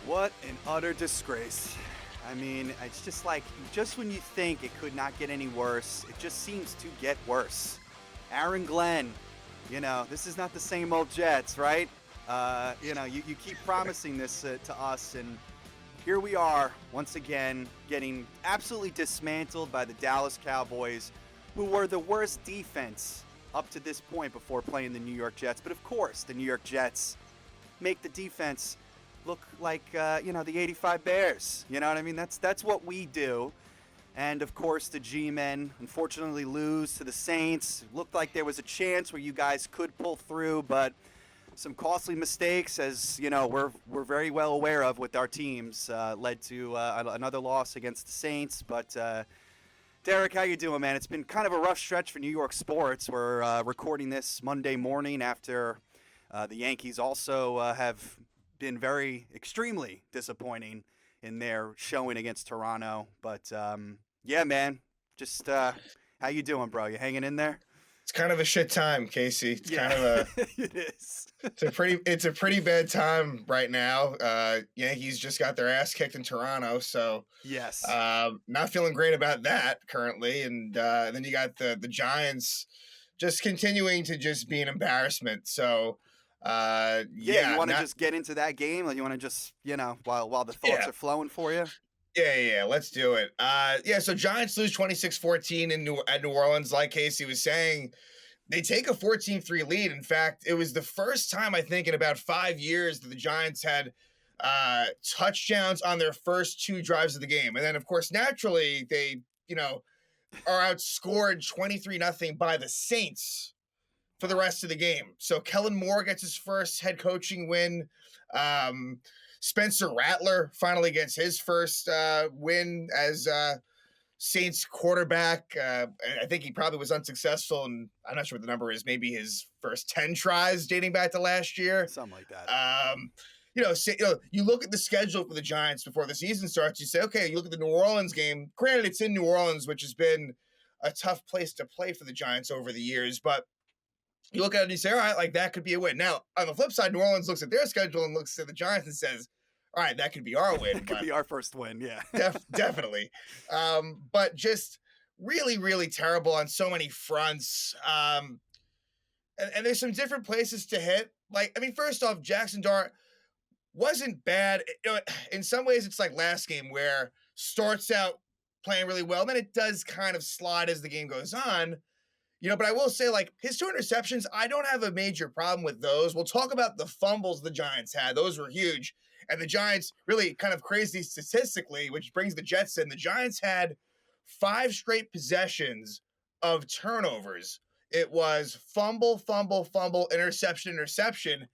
What an utter disgrace. I mean, it's just like, just when you think it could not get any worse, it just seems to get worse. Aaron Glenn, this is not the same old Jets, right? You keep promising this to us, and here we are, once again, getting absolutely dismantled by the Dallas Cowboys, who were the worst defense up to this point before playing the New York Jets. But of course, the New York Jets make the defense look like the '85 Bears. You know what I mean? That's what we do. And of course, the G-men unfortunately lose to the Saints. It looked like there was a chance where you guys could pull through, but some costly mistakes, as we're very well aware of with our teams, led to another loss against the Saints. But Derek, how you doing, man? It's been kind of a rough stretch for New York sports. We're recording this Monday morning after the Yankees also have been extremely disappointing in their showing against Toronto. But yeah, man, just how you doing, bro? You hanging in there? It's kind of a shit time, Casey. It's kind of a it is. It's a pretty bad time right now. Yankees just got their ass kicked in Toronto, so yes, not feeling great about that currently. And then you got the Giants just continuing to just be an embarrassment. So you want to just get into that game, or you want to just while the thoughts are flowing for you? Yeah, let's do it. So Giants lose 26-14 at New Orleans, like Casey was saying. They take a 14-3 lead. In fact, it was the first time, I think, in about 5 years that the Giants had touchdowns on their first two drives of the game. And then, of course, naturally, they, are outscored 23-0 by the Saints for the rest of the game. So Kellen Moore gets his first head coaching win. Spencer Rattler finally gets his first win as Saints quarterback. I think he probably was unsuccessful, and I'm not sure what the number is. Maybe his first 10 tries dating back to last year. Something like that. You look at the schedule for the Giants before the season starts. You say, okay, you look at the New Orleans game. Granted, it's in New Orleans, which has been a tough place to play for the Giants over the years, but you look at it and you say, all right, like that could be a win. Now, on the flip side, New Orleans looks at their schedule and looks at the Giants and says, all right, that could be our win. It could be our first win, yeah. Definitely. But just really, really terrible on so many fronts. And there's some different places to hit. First off, Jackson Dart wasn't bad. In some ways, it's like last game where starts out playing really well, then it does kind of slide as the game goes on. But I will say, his two interceptions, I don't have a major problem with those. We'll talk about the fumbles the Giants had. Those were huge. And the Giants, really kind of crazy statistically, which brings the Jets in. The Giants had 5 straight possessions of turnovers. It was fumble, interception.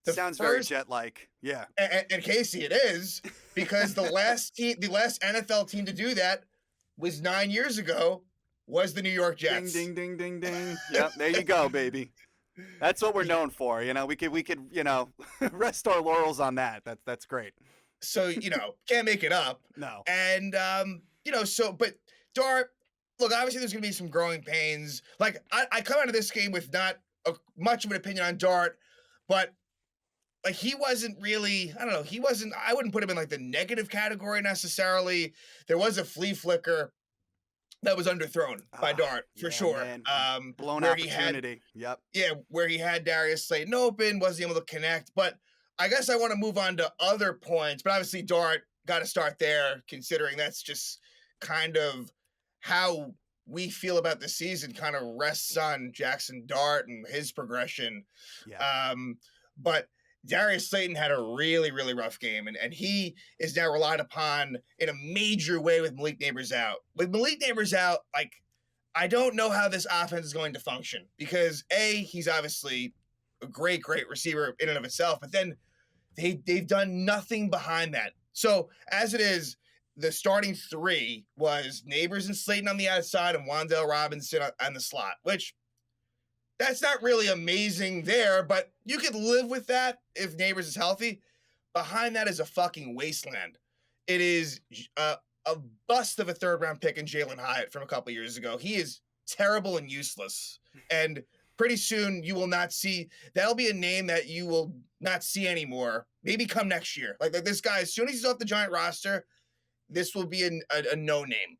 Sounds very Jet-like. Yeah. And Casey, it is, because the last NFL team to do that was 9 years ago, was the New York Jets. Ding, ding, ding, ding, ding. Yep, there you go, baby. That's what we're known for. We could rest our laurels on that. That's great. So, can't make it up. No. And, but Dart, look, obviously there's going to be some growing pains. I come out of this game with not much of an opinion on Dart, but he wasn't really, I wouldn't put him in the negative category necessarily. There was a flea flicker that was underthrown by Dart, for sure. Blown opportunity. Yep. Yeah, where he had Darius Slayton open, wasn't able to connect. But I guess I want to move on to other points. But obviously, Dart, got to start there, considering that's just kind of how we feel about the season, kind of rests on Jackson Dart and his progression. Yeah. But Darius Slayton had a really, really rough game, and he is now relied upon in a major way with Malik Neighbors out. With Malik Neighbors out, I don't know how this offense is going to function, because he's obviously a great, great receiver in and of itself, but then they've done nothing behind that. So as it is, the starting 3 was Neighbors and Slayton on the outside and Wan'Dale Robinson on the slot, which that's not really amazing there, but you could live with that if Neighbors is healthy. Behind that is a fucking wasteland. It is a bust of a 3rd-round pick in Jalen Hyatt from a couple years ago. He is terrible and useless. And pretty soon you will not see, that'll be a name that you will not see anymore. Maybe come next year. Like this guy, as soon as he's off the Giant roster, this will be a no name.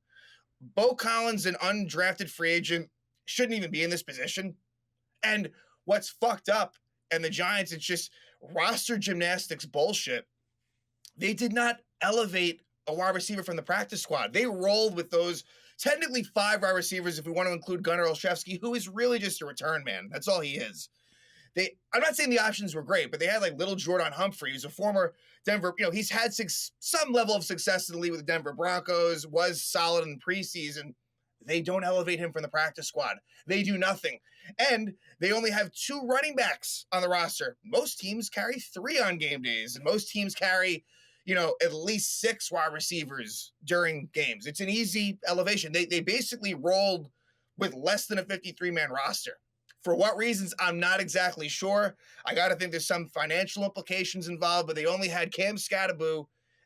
Bo Collins, an undrafted free agent, shouldn't even be in this position. And what's fucked up, and the Giants, it's just roster gymnastics bullshit. They did not elevate a wide receiver from the practice squad. They rolled with those technically 5 wide receivers if we want to include Gunnar Olszewski, who is really just a return man. That's all he is. I'm not saying the options were great, but they had like little Jordan Humphrey, who's a former Denver, he's had some level of success in the league with the Denver Broncos, was solid in preseason. They don't elevate him from the practice squad. They do nothing. And they only have 2 running backs on the roster. Most teams carry 3 on game days, and most teams carry, at least 6 wide receivers during games. It's an easy elevation. They basically rolled with less than a 53-man roster. For what reasons, I'm not exactly sure. I got to think there's some financial implications involved, but they only had Cam Scatterboo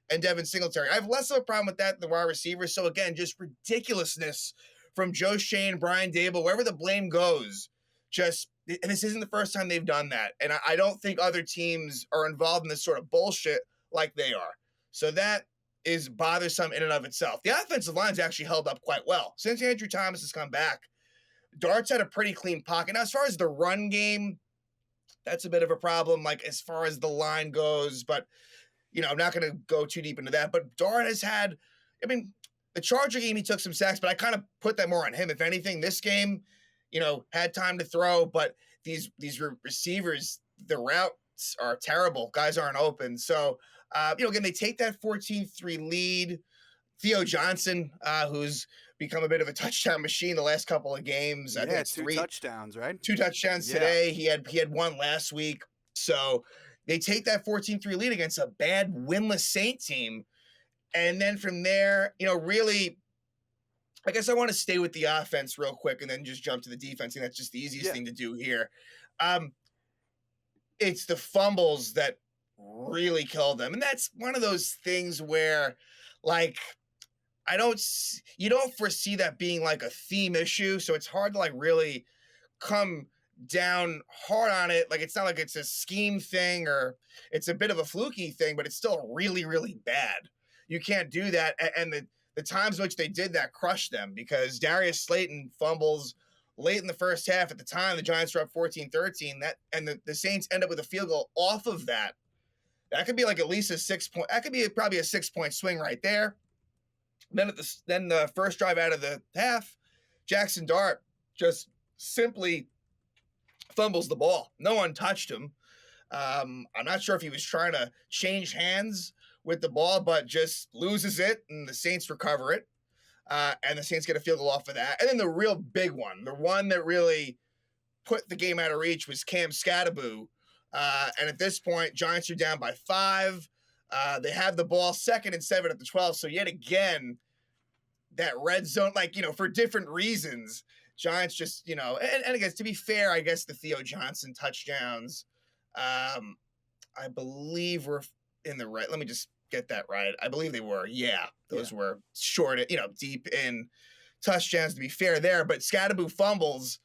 and Devin Singletary. I have less of a problem with that than the wide receivers. So again, just ridiculousness from Joe Shane, Brian Dable, wherever the blame goes. And this isn't the first time they've done that. And I don't think other teams are involved in this sort of bullshit like they are. So that is bothersome in and of itself. The offensive line's actually held up quite well. Since Andrew Thomas has come back, Dart's had a pretty clean pocket. Now, as far as the run game, that's a bit of a problem, like as far as the line goes. But, I'm not going to go too deep into that. But Dart has had, the Charger game, he took some sacks, but I kind of put that more on him. If anything, this game, had time to throw. But these receivers, the routes are terrible. Guys aren't open. So, again, they take that 14-3 lead. Theo Johnson, who's become a bit of a touchdown machine the last couple of games. I think it's 2 touchdowns, right? 2 touchdowns today. He had 1 last week. So they take that 14-3 lead against a bad winless Saint team. And then from there, really, I guess I want to stay with the offense real quick and then just jump to the defense. And that's just the easiest thing to do here. It's the fumbles that really killed them. And that's one of those things where, like, you don't foresee that being like a theme issue. So it's hard to like really come down hard on it. Like, it's not like it's a scheme thing or it's a bit of a fluky thing, but it's still really, really bad. You can't do that. And the times in which they did that crushed them, because Darius Slayton fumbles late in the first half. At the time, the Giants were up 14-13. And the Saints end up with a field goal off of that. That could be like at least a 6-point. That could be probably a 6-point swing right there. Then the first drive out of the half, Jackson Dart just simply fumbles the ball. No one touched him. I'm not sure if he was trying to change hands with the ball, but just loses it, and the Saints recover it. And the Saints get a field goal off of that. And then the real big one, the one that really put the game out of reach, was Cam Scatterboo. And at this point, Giants are down by 5. They have the ball 2nd and 7 at the 12. So yet again, that red zone, for different reasons, Giants just, and I guess to be fair, I guess the Theo Johnson touchdowns, I believe were in the right. Let me just get that right. I believe they were. Yeah, those were short, deep in touchdowns, to be fair there. But Scatterboo fumbles,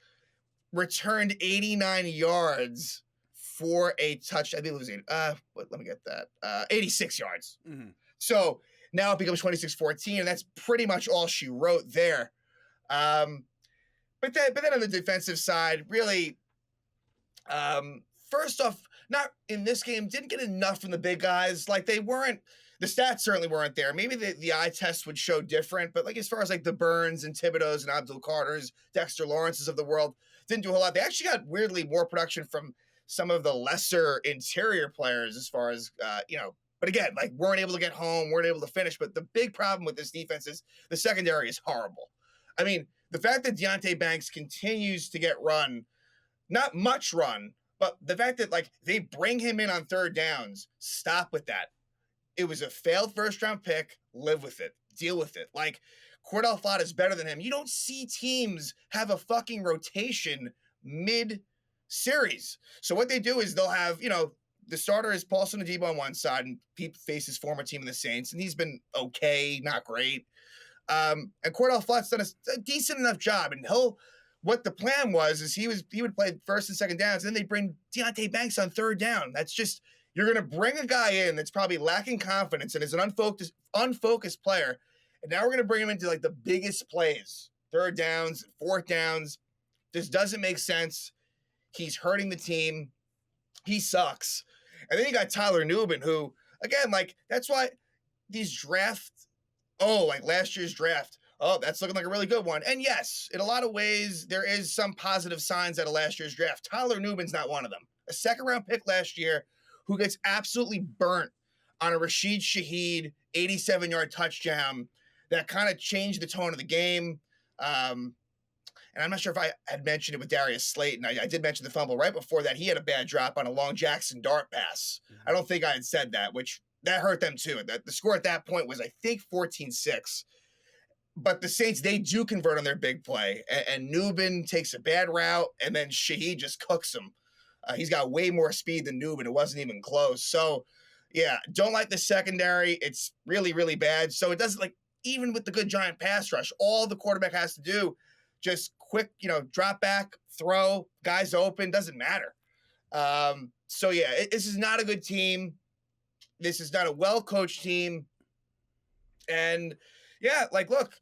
returned 89 yards for a touch. I think it was let me get that. 86 yards. Mm-hmm. So now it becomes 26-14, and that's pretty much all she wrote there. But then on the defensive side, really, first off, not in this game, didn't get enough from the big guys. Like, they weren't, the stats certainly weren't there. Maybe the eye test would show different, but like as far as like the Burns and Thibodeau's and Abdul Carters, Dexter Lawrence's of the world, didn't do a whole lot. They actually got weirdly more production from some of the lesser interior players as far as, but again, like, weren't able to get home, weren't able to finish. But the big problem with this defense is the secondary is horrible. I mean, the fact that Deonte Banks continues to get run, not much run, but the fact that, like, they bring him in on 3rd downs, stop with that. It was a failed first-round pick. Live with it. Deal with it. Like, Cordell Flott is better than him. You don't see teams have a fucking rotation mid-series. So what they do is they'll have, the starter is Paulson Adebo on one side, and Pete faces his former team in the Saints, and he's been okay, not great. And Cordell Flott's done a decent enough job, and what the plan was is he would play first and second downs, and then they bring Deontay Banks on third down. That's just, you're going to bring a guy in that's probably lacking confidence and is an unfocused player, and now we're going to bring him into like the biggest plays, third downs, fourth downs. This doesn't make sense. He's hurting the team. He sucks. And then you got Tyler Nubin, who, again, like, that's why these like last year's draft, that's looking like a really good one. And yes, in a lot of ways, there is some positive signs out of last year's draft. Tyler Nubin's not one of them. A second-round pick last year who gets absolutely burnt on a Rashid Shaheed 87-yard touchdown that kind of changed the tone of the game. And I'm not sure if I had mentioned it with Darius Slayton. I did mention the fumble right before that. He had a bad drop on a long Jackson Dart pass. I don't think I had said that, which that hurt them too. The score at that point was, I think, 14-6. But the Saints, they do convert on their big play. And Nubin takes a bad route, and then Shaheed just cooks him. He's got way more speed than Nubin. It wasn't even close. So, yeah, don't like the secondary. It's really, really bad. So it doesn't, like, even with the good giant pass rush, all the quarterback has to do, just quick, drop back, throw, guys open, doesn't matter. So, yeah, this is not a good team. This is not a well-coached team. And, yeah, like, look,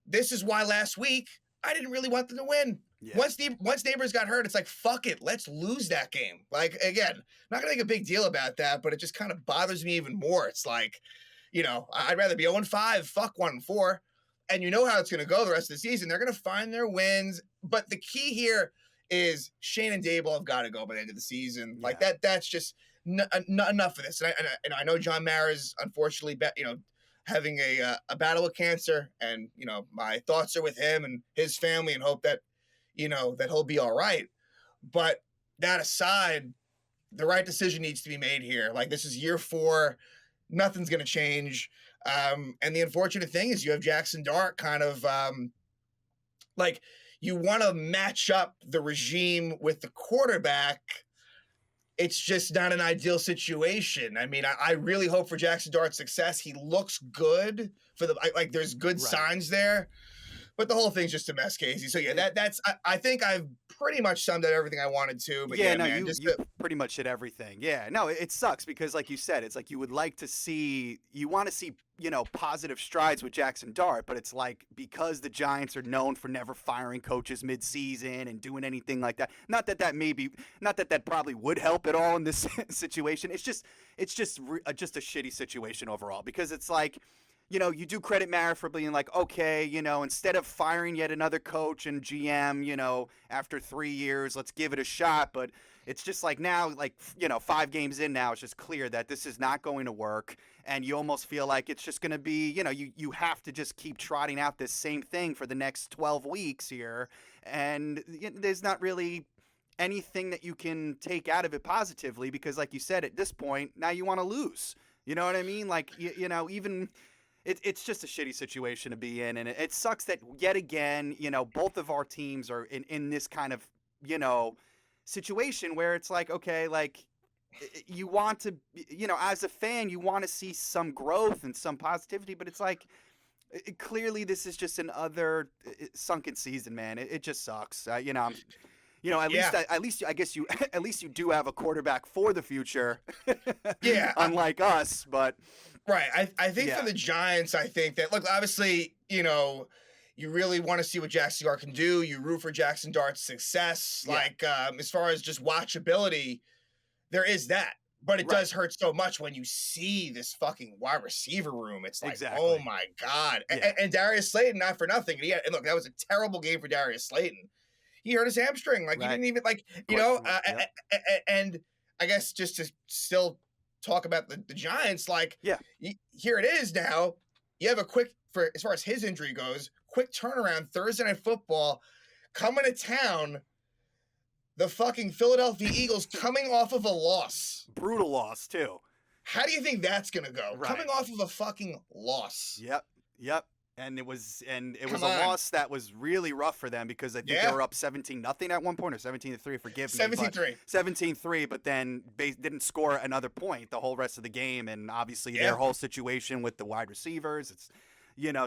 this is why last week I didn't really want them to win. Yeah. Once Neighbors got hurt, it's like, fuck it, let's lose that game. Like, again, I'm not going to make a big deal about that, but it just kind of bothers me even more. It's like, I'd rather be 0-5, fuck 1-4. And you know how it's going to go the rest of the season. They're going to find their wins. But the key here is Shane and Dable have got to go by the end of the season. Yeah. Like that's just not enough of this. And I know John Mara's unfortunately, having a battle with cancer. And, my thoughts are with him and his family and hope that, that he'll be all right. But that aside, the right decision needs to be made here. Like, this is year 4. Nothing's going to change. And the unfortunate thing is you have Jackson Dart kind of like, you want to match up the regime with the quarterback. It's just not an ideal situation. I mean, I really hope for Jackson Dart's success. He looks good there's good signs there, but the whole thing's just a mess, Casey. So yeah, I think I've pretty much summed up everything I wanted to. But yeah, man, you pretty much hit everything. Yeah, no, it sucks because, like you said, it's like you want to see, positive strides with Jackson Dart, but it's like, because the Giants are known for never firing coaches mid-season and doing anything like that. Not that probably would help at all in this situation. It's just a shitty situation overall, because it's like, you do credit Mara for being like, okay, instead of firing yet another coach and GM, after 3 years, let's give it a shot. But it's just like now, 5 games in now, it's just clear that this is not going to work. And you almost feel like it's just going to be, you have to just keep trotting out this same thing for the next 12 weeks here. And there's not really anything that you can take out of it positively, because like you said, at this point, now you want to lose. You know what I mean? Like, even... It's just a shitty situation to be in, and it sucks that yet again, both of our teams are in this kind of, situation where it's like, okay, like, you want to, as a fan, you want to see some growth and some positivity, but it's like, clearly this is just another sunken season, man. It just sucks. At least I guess at least you do have a quarterback for the future. Yeah, unlike us, but. Right. I think for the Giants, I think that, look, obviously, you really want to see what Jackson Dart can do. You root for Jackson Dart's success. Yeah. Like, as far as just watchability, there is that. But it does hurt so much when you see this fucking wide receiver room. It's like, oh my God. Yeah. And Darius Slayton, not for nothing. And look, that was a terrible game for Darius Slayton. He hurt his hamstring. Like, he didn't even, and I guess just to still talk about the Giants, like, here it is now. You have a quick, as far as his injury goes, quick turnaround Thursday Night Football, coming to town. The fucking Philadelphia Eagles coming off of a loss. Brutal loss, too. How do you think that's going to go? Right. Coming off of a fucking loss. Yep. And it was a loss that was really rough for them, because I think they were up 17-0 at one point, or 17-3, forgive me. 17-3. 17-3, but then didn't score another point the whole rest of the game. And obviously their whole situation with the wide receivers, it's,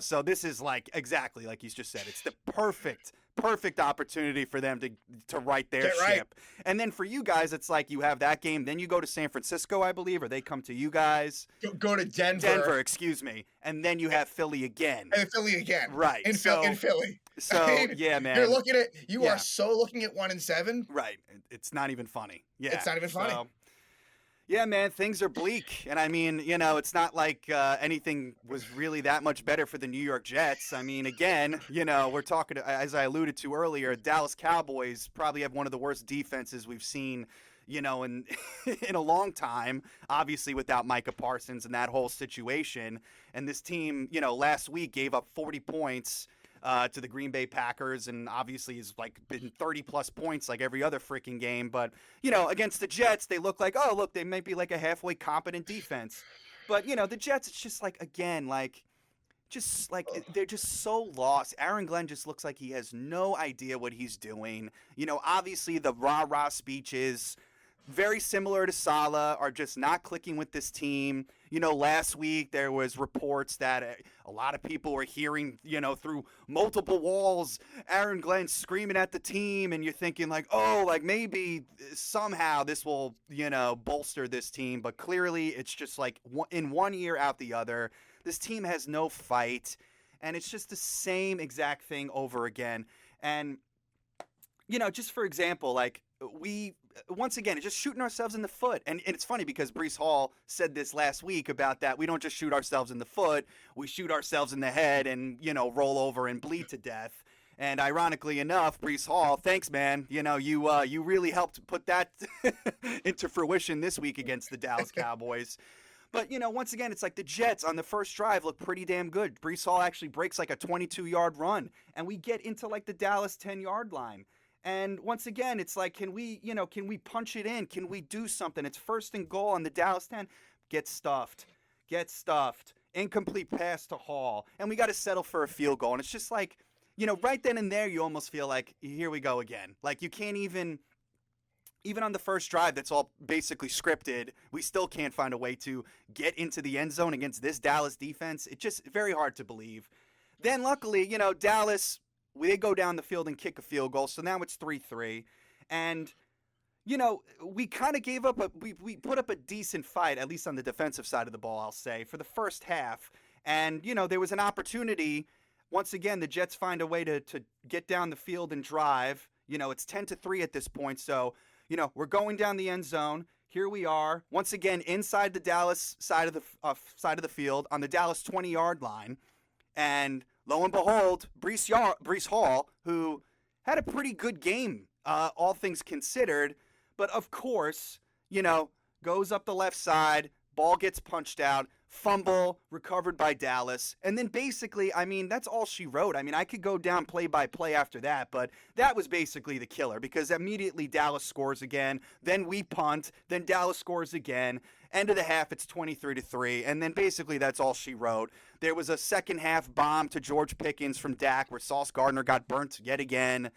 So this is like exactly like you just said. It's the perfect opportunity for them to right their Get right. ship. And then for you guys, it's like you have that game, then you go to San Francisco, I believe, or they come to you guys. Go to Denver. Denver, excuse me. And then you have Philly again. And Philly again. Right. In Philly. So, I mean, yeah, man. You are so looking at 1-7. Right. It's not even funny. Yeah. It's not even funny. So, yeah, man, things are bleak. And I mean, it's not like anything was really that much better for the New York Jets. I mean, again, we're talking, as I alluded to earlier, Dallas Cowboys probably have one of the worst defenses we've seen, in in a long time, obviously without Micah Parsons and that whole situation. And this team, last week gave up 40 points to the Green Bay Packers, and obviously has been 30-plus points like every other freaking game. But, against the Jets, they look like, oh, look, they might be like a halfway competent defense. But, the Jets, it's just they're just so lost. Aaron Glenn just looks like he has no idea what he's doing. Obviously the rah-rah speeches, very similar to Saleh, are just not clicking with this team. Last week there was reports that a lot of people were hearing, through multiple walls, Aaron Glenn screaming at the team, and you're thinking maybe somehow this will, bolster this team. But clearly it's just like in one ear out the other. This team has no fight, and it's just the same exact thing over again. And, just for example, once again, it's just shooting ourselves in the foot. And it's funny because Breece Hall said this last week about that. We don't just shoot ourselves in the foot. We shoot ourselves in the head and, roll over and bleed to death. And ironically enough, Breece Hall, thanks, man. You really helped put that into fruition this week against the Dallas Cowboys. But, once again, it's like the Jets on the first drive look pretty damn good. Breece Hall actually breaks like a 22-yard run, and we get into the Dallas 10-yard line. And once again, it's like, can we punch it in? Can we do something? It's 1st and goal on the Dallas 10. Get stuffed. Incomplete pass to Hall. And we got to settle for a field goal. And it's just like, right then and there, you almost feel like, here we go again. Like, you can't even on the first drive that's all basically scripted, we still can't find a way to get into the end zone against this Dallas defense. It's just very hard to believe. Then luckily, Dallas, they go down the field and kick a field goal, so now it's 3-3. And, we kind of gave up we put up a decent fight, at least on the defensive side of the ball, I'll say, for the first half. And, there was an opportunity. Once again, the Jets find a way to get down the field and drive. It's 10-3 at this point, so we're going down the end zone. Here we are, once again, inside the Dallas side of the field on the Dallas 20-yard line. And lo and behold, Breece Hall, who had a pretty good game, all things considered, but of course, goes up the left side, ball gets punched out, fumble, recovered by Dallas. And then basically, that's all she wrote. I could go down play by play after that, but that was basically the killer because immediately Dallas scores again. Then we punt. Then Dallas scores again. End of the half, it's 23-3. And then basically that's all she wrote. There was a second half bomb to George Pickens from Dak where Sauce Gardner got burnt yet again.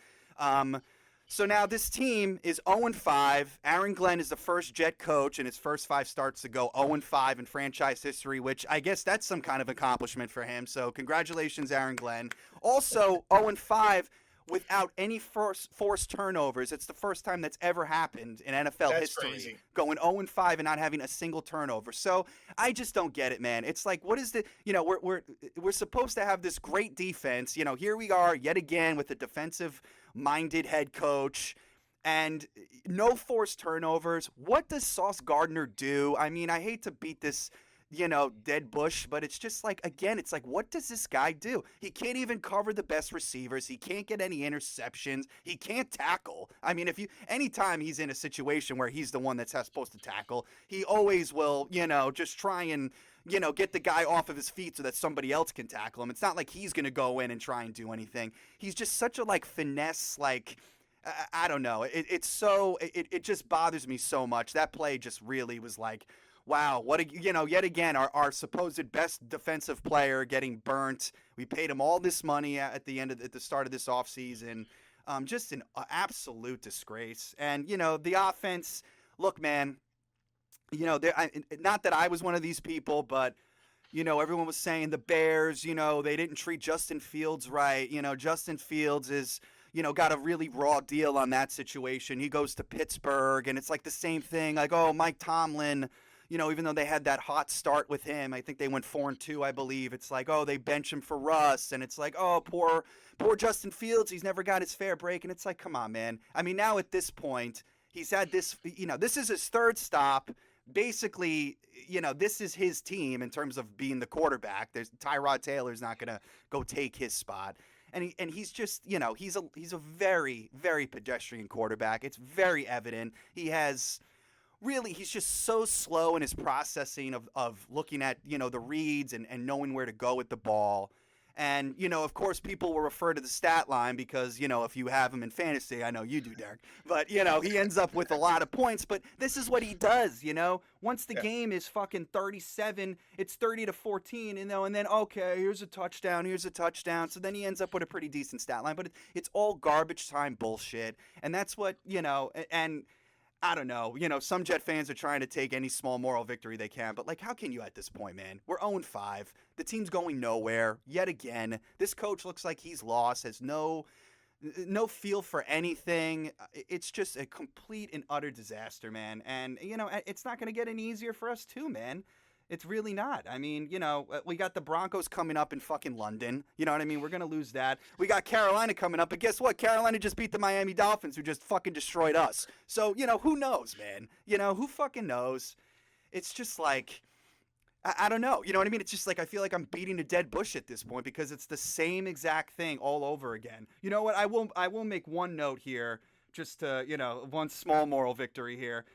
So now this team is 0-5. Aaron Glenn is the first Jet coach in his first 5 starts to go 0-5 in franchise history, which I guess that's some kind of accomplishment for him. So congratulations, Aaron Glenn. Also 0-5 without any forced turnovers. It's the first time that's ever happened in NFL history. Crazy. Going 0-5 and not having a single turnover. So I just don't get it, man. It's like, what is the, we're supposed to have this great defense. Here we are yet again with a defensive-minded head coach and no forced turnovers. What does Sauce Gardner do? I hate to beat this dead bush, but it's just like, again, it's like, what does this guy do? He can't even cover the best receivers. He can't get any interceptions. He can't tackle. Anytime he's in a situation where he's the one that's supposed to tackle, he always will, just try and, get the guy off of his feet so that somebody else can tackle him. It's not like he's going to go in and try and do anything. He's just such a finesse, I don't know. It just bothers me so much. That play just really was like, wow, yet again, our supposed best defensive player getting burnt. We paid him all this money at the start of this offseason. Just an absolute disgrace. And, the offense, look, man, not that I was one of these people, but, everyone was saying the Bears, they didn't treat Justin Fields right. Justin Fields is, got a really raw deal on that situation. He goes to Pittsburgh, and it's like the same thing. Like, oh, Mike Tomlin, even though they had that hot start with him, I think they went 4-2, I believe. It's like, oh, they bench him for Russ, and it's like, oh, poor Justin Fields, he's never got his fair break. And it's like, come on, man. I mean, now at this point, he's had this, this is his third stop. Basically, this is his team in terms of being the quarterback. Tyrod Taylor's not going to go take his spot. And he's just, he's a very, very pedestrian quarterback. It's very evident. He's just so slow in his processing of looking at, the reads and knowing where to go with the ball. And, of course, people will refer to the stat line because, if you have him in fantasy, I know you do, Derek. But, he ends up with a lot of points. But this is what he does, Once the game is fucking 37, it's 30-14, and then, okay, here's a touchdown. So then he ends up with a pretty decent stat line. But it's all garbage time bullshit. And that's what, and I don't know. Some Jet fans are trying to take any small moral victory they can, but how can you at this point, man? We're 0-5. The team's going nowhere yet again. This coach looks like he's lost, has no feel for anything. It's just a complete and utter disaster, man. And it's not going to get any easier for us too, man. It's really not. I mean, we got the Broncos coming up in fucking London. You know what I mean? We're going to lose that. We got Carolina coming up. But guess what? Carolina just beat the Miami Dolphins, who just fucking destroyed us. So, who knows, man? Who fucking knows? It's just like, I don't know. You know what I mean? It's just like I feel like I'm beating a dead bush at this point because it's the same exact thing all over again. You know what? I will make one note here just to, one small moral victory here.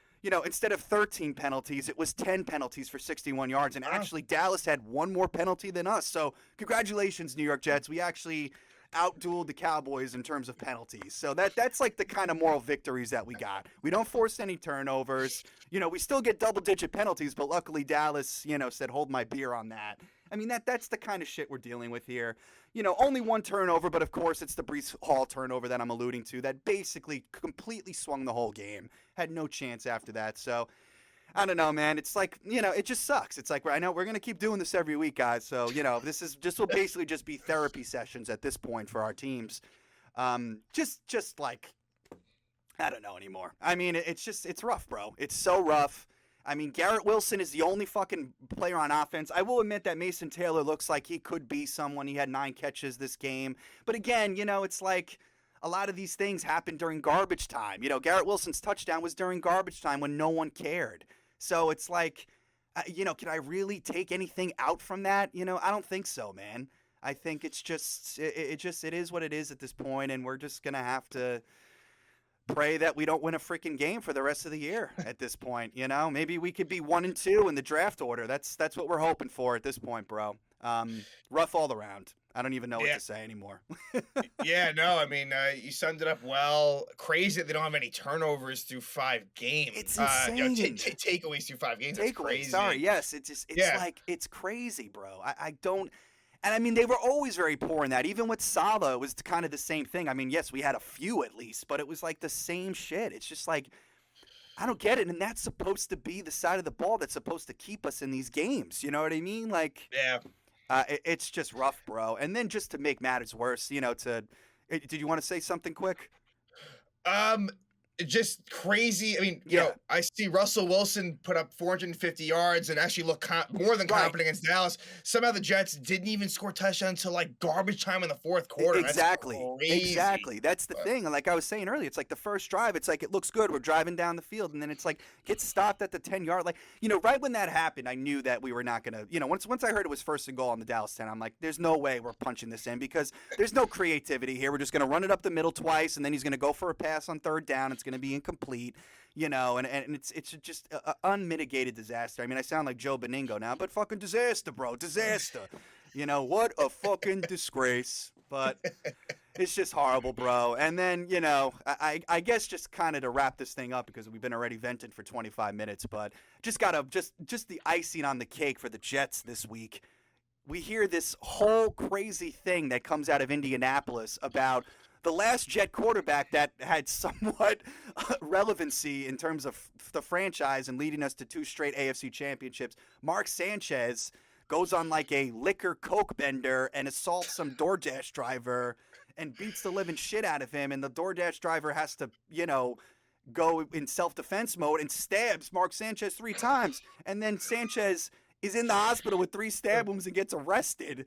Instead of 13 penalties, it was 10 penalties for 61 yards. And actually, Dallas had one more penalty than us. So congratulations, New York Jets. We actually outdueled the Cowboys in terms of penalties. So that's like the kind of moral victories that we got. We don't force any turnovers. We still get double-digit penalties, but luckily Dallas, said, hold my beer on that. I mean, that's the kind of shit we're dealing with here. Only one turnover, but of course it's the Breece Hall turnover that I'm alluding to that basically completely swung the whole game. Had no chance after that. So, I don't know, man. It's like, it just sucks. It's like, I know we're going to keep doing this every week, guys. So, this will basically just be therapy sessions at this point for our teams. Just like, I don't know anymore. I mean, it's rough, bro. It's so rough. I mean, Garrett Wilson is the only fucking player on offense. I will admit that Mason Taylor looks like he could be someone. He had 9 catches this game. But again, it's like a lot of these things happen during garbage time. Garrett Wilson's touchdown was during garbage time when no one cared. So it's like, can I really take anything out from that? I don't think so, man. I think it's just, it is what it is at this point, and we're just going to have to pray that we don't win a freaking game for the rest of the year at this point. Maybe we could be 1-2 in the draft order. That's what we're hoping for at this point, bro. Rough all around. I don't even know what to say anymore. Yeah, no, I mean, you summed it up well. Crazy that they don't have any turnovers through 5 games. It's insane. Takeaways through 5 games. That's crazy. Sorry, yes. It's like, it's crazy, bro. I don't. And I mean, they were always very poor in that. Even with Salah, it was kind of the same thing. I mean, yes, we had a few at least, but it was like the same shit. It's just like, I don't get it. And that's supposed to be the side of the ball that's supposed to keep us in these games. You know what I mean? Like, yeah. It's just rough, bro. And then just to make matters worse, did you want to say something quick? Just crazy. I mean, I see Russell Wilson put up 450 yards and actually look more than confident against Dallas. Somehow the Jets didn't even score touchdown until like garbage time in the fourth quarter. Exactly. That's the thing. And like I was saying earlier, it's like the first drive, it's like it looks good. We're driving down the field, and then it's like gets stopped at the 10-yard. Like, right when that happened, I knew that we were not gonna. Once I heard it was 1st and goal on the Dallas 10, I'm like, there's no way we're punching this in because there's no creativity here. We're just gonna run it up the middle twice, and then he's gonna go for a pass on 3rd down. It's going to be incomplete, and it's just an unmitigated disaster. I mean, I sound like Joe Beningo now, but fucking disaster, bro. Disaster. What a fucking disgrace. But it's just horrible, bro. And then, I guess just kind of to wrap this thing up because we've been already venting for 25 minutes, but just the icing on the cake for the Jets this week. We hear this whole crazy thing that comes out of Indianapolis about the last Jet quarterback that had somewhat relevancy in terms of the franchise and leading us to 2 straight AFC championships, Mark Sanchez, goes on like a liquor coke bender and assaults some DoorDash driver and beats the living shit out of him. And the DoorDash driver has to, go in self-defense mode and stabs Mark Sanchez 3 times. And then Sanchez is in the hospital with 3 stab wounds and gets arrested.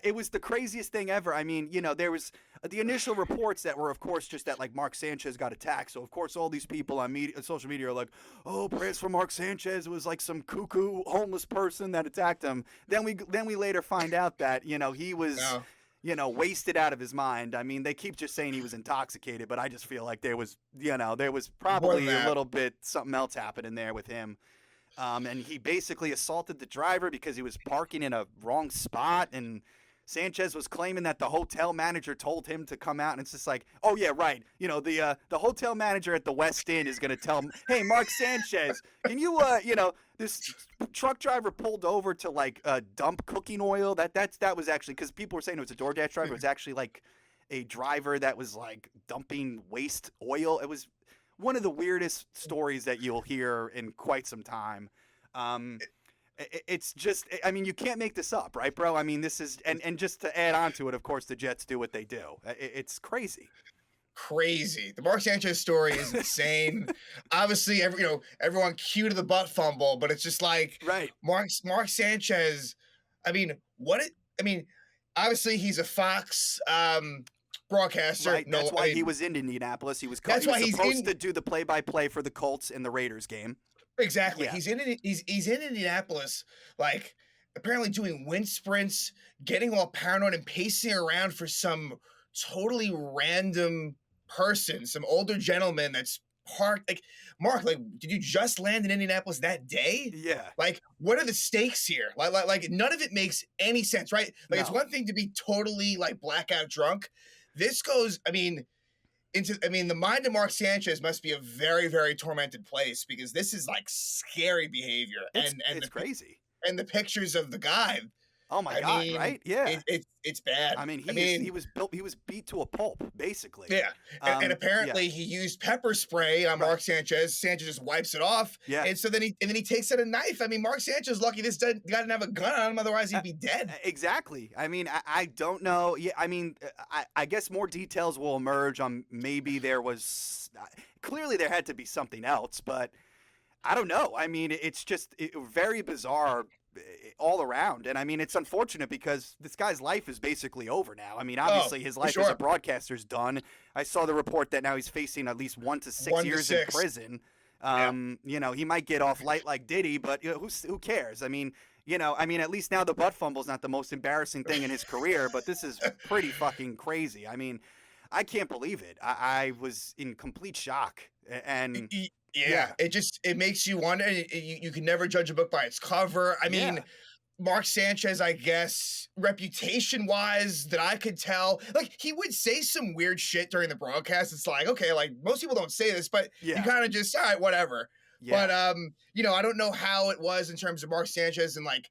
It was the craziest thing ever. I mean, there was the initial reports that were, of course, just that like Mark Sanchez got attacked. So, of course, all these people on social media are like, oh, prayers for Mark Sanchez. It was like some cuckoo homeless person that attacked him. Then we later find out that, he was... wasted out of his mind. I mean, they keep just saying he was intoxicated, but I just feel like there was probably a little bit something else happening there with him. And he basically assaulted the driver because he was parking in a wrong spot, and Sanchez was claiming that the hotel manager told him to come out, and it's just like, oh yeah, right. The hotel manager at the West Inn is going to tell him, hey, Mark Sanchez, can you, this truck driver pulled over to like dump cooking oil. That was actually, because people were saying it was a DoorDash driver. It was actually like a driver that was like dumping waste oil. It was one of the weirdest stories that you'll hear in quite some time. It's just, I mean, you can't make this up, right, bro? I mean, this is, and just to add on to it, of course, the Jets do what they do. It's crazy. Crazy. The Mark Sanchez story is insane. Obviously, everyone cue to the butt fumble, but it's just like, right. Mark Sanchez. I mean, obviously he's a Fox broadcaster. Right. That's why he was in Indianapolis. He's supposed to do the play-by-play for the Colts in the Raiders game. Exactly. Yeah. He's in Indianapolis, like apparently doing wind sprints, getting all paranoid and pacing around for some totally random person, some older gentleman that's parked. Like, Mark, like, did you just land in Indianapolis that day? Yeah. Like, what are the stakes here? Like none of it makes any sense, right? Like, It's one thing to be totally like blackout drunk. This goes, the mind of Mark Sanchez must be a very, very tormented place, because this is like scary behavior. It's crazy. And the pictures of the guy. Oh my God! Right? Yeah. It's bad. I mean, he was beat to a pulp, basically. Yeah. And apparently he used pepper spray on Mark Sanchez. Sanchez just wipes it off. Yeah. And so then he takes out a knife. I mean, Mark Sanchez is lucky this guy didn't have a gun on him, otherwise he'd be dead. Exactly. I mean, I don't know. Yeah. I mean, I guess more details will emerge on maybe there was clearly there had to be something else, but I don't know. I mean, it's just very bizarre all around. And I mean, it's unfortunate because this guy's life is basically over now. I mean, obviously his life as a broadcaster's done. I saw the report that now he's facing at least 1 to 6 years in prison. He might get off light like Diddy, but who cares? I mean, at least now the butt fumble's not the most embarrassing thing in his career, but this is pretty fucking crazy. I mean, I can't believe it. I was in complete shock. And yeah, it makes you wonder. You can never judge a book by its cover. I mean, Mark Sanchez, I guess, reputation-wise, that I could tell, like, he would say some weird shit during the broadcast. It's like, okay, like, most people don't say this, but you kind of just, all right, whatever. Yeah. But, I don't know how it was in terms of Mark Sanchez and, like,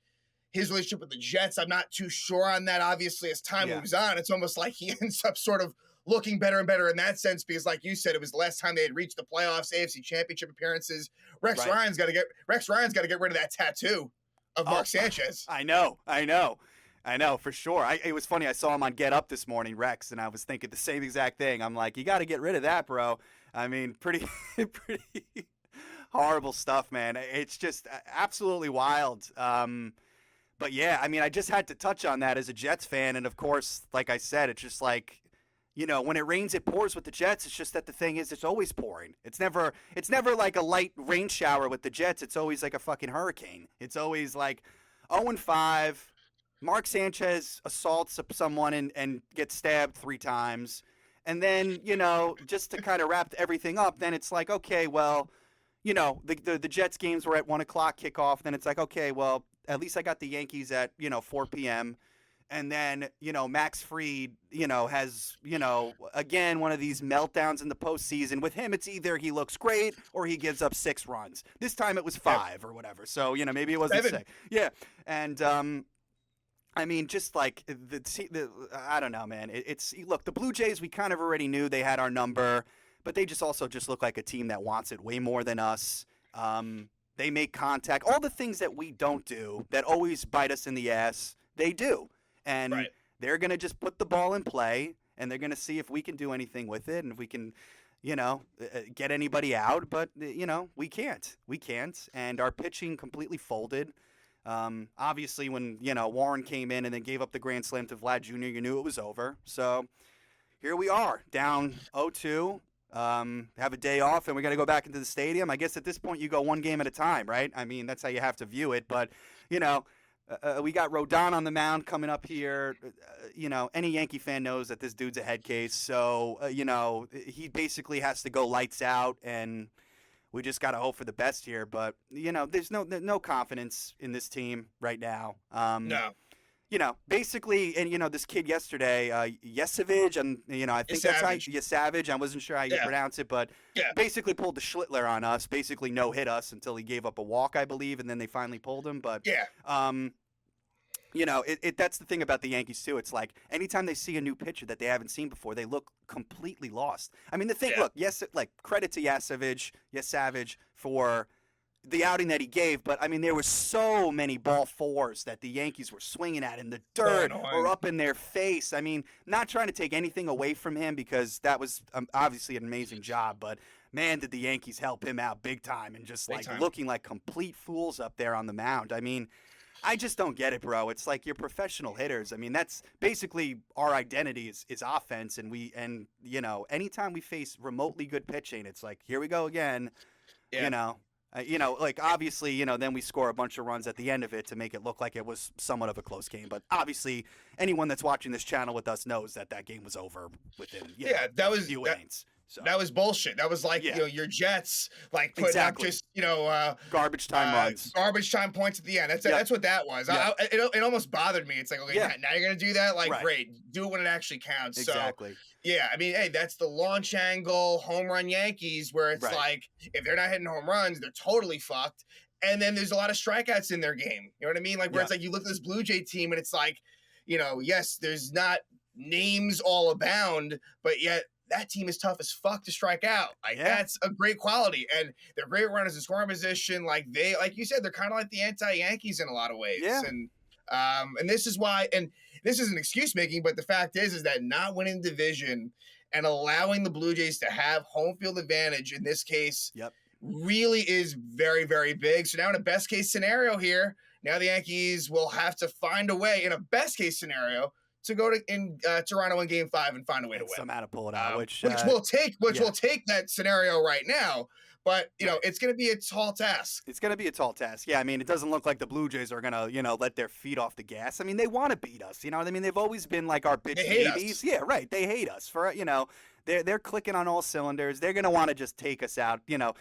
his relationship with the Jets. I'm not too sure on that. Obviously, as time moves on, it's almost like he ends up sort of looking better and better in that sense, because like you said, it was the last time they had reached the playoffs, AFC Championship appearances. Rex Ryan's got to get rid of that tattoo of Mark Sanchez. I know, for sure. It was funny. I saw him on Get Up this morning, Rex, and I was thinking the same exact thing. I'm like, you got to get rid of that, bro. I mean, pretty horrible stuff, man. It's just absolutely wild. But yeah, I mean, I just had to touch on that as a Jets fan, and of course, like I said, it's just like, when it rains, it pours with the Jets. It's just that the thing is, it's always pouring. It's never like a light rain shower with the Jets. It's always like a fucking hurricane. It's always like 0-5. Mark Sanchez assaults someone and gets stabbed 3 times. And then, just to kind of wrap everything up, then it's like, okay, well, the Jets games were at 1 o'clock kickoff. Then it's like, okay, well, at least I got the Yankees at, 4 p.m., and then, Max Fried, has, again, one of these meltdowns in the postseason. With him, it's either he looks great or he gives up 6 runs. This time it was 5 or whatever. So, maybe it wasn't 6. Yeah. And, I mean, just like I don't know, man. Look, the Blue Jays, we kind of already knew they had our number, but they just look like a team that wants it way more than us. They make contact. All the things that we don't do that always bite us in the ass, they do. And they're going to just put the ball in play, and they're going to see if we can do anything with it and if we can, get anybody out. But, we can't. We can't. And our pitching completely folded. Obviously, when, Warren came in and then gave up the grand slam to Vlad Jr., you knew it was over. So here we are, down 0-2. Have a day off, and we got to go back into the stadium. I guess at this point you go one game at a time, right? I mean, that's how you have to view it. But, we got Rodon on the mound coming up here. Any Yankee fan knows that this dude's a head case. So, he basically has to go lights out, and we just got to hope for the best here. But, there's no confidence in this team right now. No. Basically, and, this kid yesterday, Yesavage, and, I think that's how Yesavage. I wasn't sure how you pronounce it, but basically pulled the Schlittler on us, basically no-hit us until he gave up a walk, I believe, and then they finally pulled him. But, that's the thing about the Yankees, too. It's like anytime they see a new pitcher that they haven't seen before, they look completely lost. I mean, look, credit to Yesavage for the outing that he gave, but I mean, there were so many ball fours that the Yankees were swinging at in the dirt or up in their face. I mean, not trying to take anything away from him because that was obviously an amazing job, but man, did the Yankees help him out big time and just looking like complete fools up there on the mound. I mean, I just don't get it, bro. It's like you're professional hitters. I mean, that's basically our identity is offense, and anytime we face remotely good pitching, it's like, here we go again, obviously, then we score a bunch of runs at the end of it to make it look like it was somewhat of a close game. But obviously, anyone that's watching this channel with us knows that game was over within that was a few innings. So. That was bullshit. That was like your Jets putting up just garbage time runs, garbage time points at the end. That's what that was. It almost bothered me. It's like, okay, now you're gonna do that. Great, do it when it actually counts. Exactly. So, I mean, hey, that's the launch angle home run Yankees, where it's like if they're not hitting home runs, they're totally fucked. And then there's a lot of strikeouts in their game. You know what I mean? Where it's like you look at this Blue Jay team, and it's like, yes, there's not names all abound, but yet that team is tough as fuck to strike out. That's a great quality. And they're great runners in scoring position. Like you said, they're kind of like the anti-Yankees in a lot of ways. Yeah. And this is why, and this isn't excuse making, but the fact is that not winning the division and allowing the Blue Jays to have home field advantage in this case really is very, very big. So now in a best case scenario here, now the Yankees will have to find a way in a best case scenario to go to Toronto in Game 5 and find a way to win. Somehow to pull it out, which will take that scenario right now. But it's going to be a tall task. It's going to be a tall task. Yeah, I mean, it doesn't look like the Blue Jays are going to let their feet off the gas. I mean, they want to beat us. You know what I mean? They've always been like our bitch babies. Yeah, right. They hate us for They're clicking on all cylinders. They're going to want to just take us out. Whatever.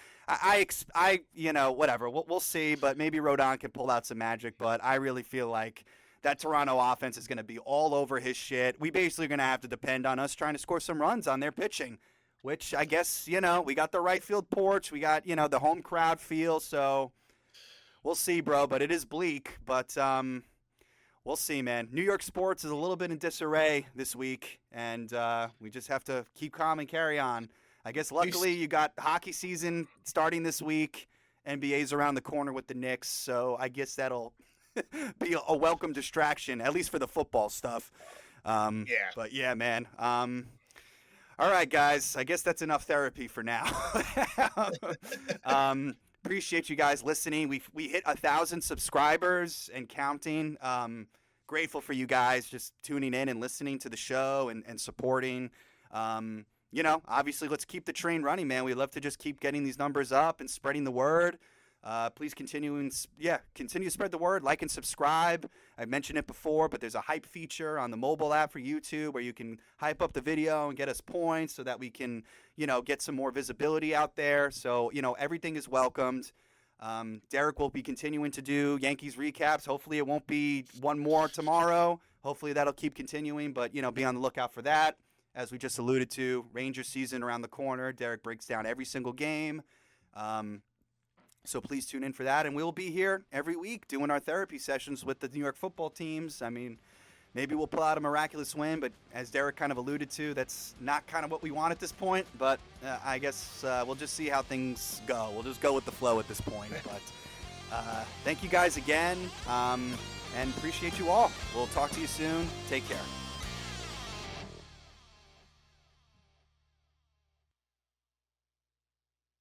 We'll see. But maybe Rodon can pull out some magic. But I really feel like that Toronto offense is going to be all over his shit. We basically are going to have to depend on us trying to score some runs on their pitching, which I guess, we got the right field porch. We got, the home crowd feel. So we'll see, bro. But it is bleak. But we'll see, man. New York sports is a little bit in disarray this week. And we just have to keep calm and carry on. I guess luckily you got hockey season starting this week. NBA's around the corner with the Knicks. So I guess that'll be a welcome distraction, at least for the football stuff. But yeah, man. All right, guys. I guess that's enough therapy for now. Appreciate you guys listening. We hit 1,000 subscribers and counting. Grateful for you guys just tuning in and listening to the show and supporting. Obviously, let's keep the train running, man. We'd love to just keep getting these numbers up and spreading the word. Please continue to spread the word, like and subscribe. I mentioned it before, but there's a hype feature on the mobile app for YouTube where you can hype up the video and get us points so that we can, get some more visibility out there. So, everything is welcomed. Derek will be continuing to do Yankees recaps. Hopefully it won't be one more tomorrow. Hopefully that'll keep continuing, but, be on the lookout for that. As we just alluded to, Rangers season around the corner. Derek breaks down every single game. So please tune in for that. And we'll be here every week doing our therapy sessions with the New York football teams. I mean, maybe we'll pull out a miraculous win, but as Derek kind of alluded to, that's not kind of what we want at this point. But I guess we'll just see how things go. We'll just go with the flow at this point. But thank you guys again, and appreciate you all. We'll talk to you soon. Take care.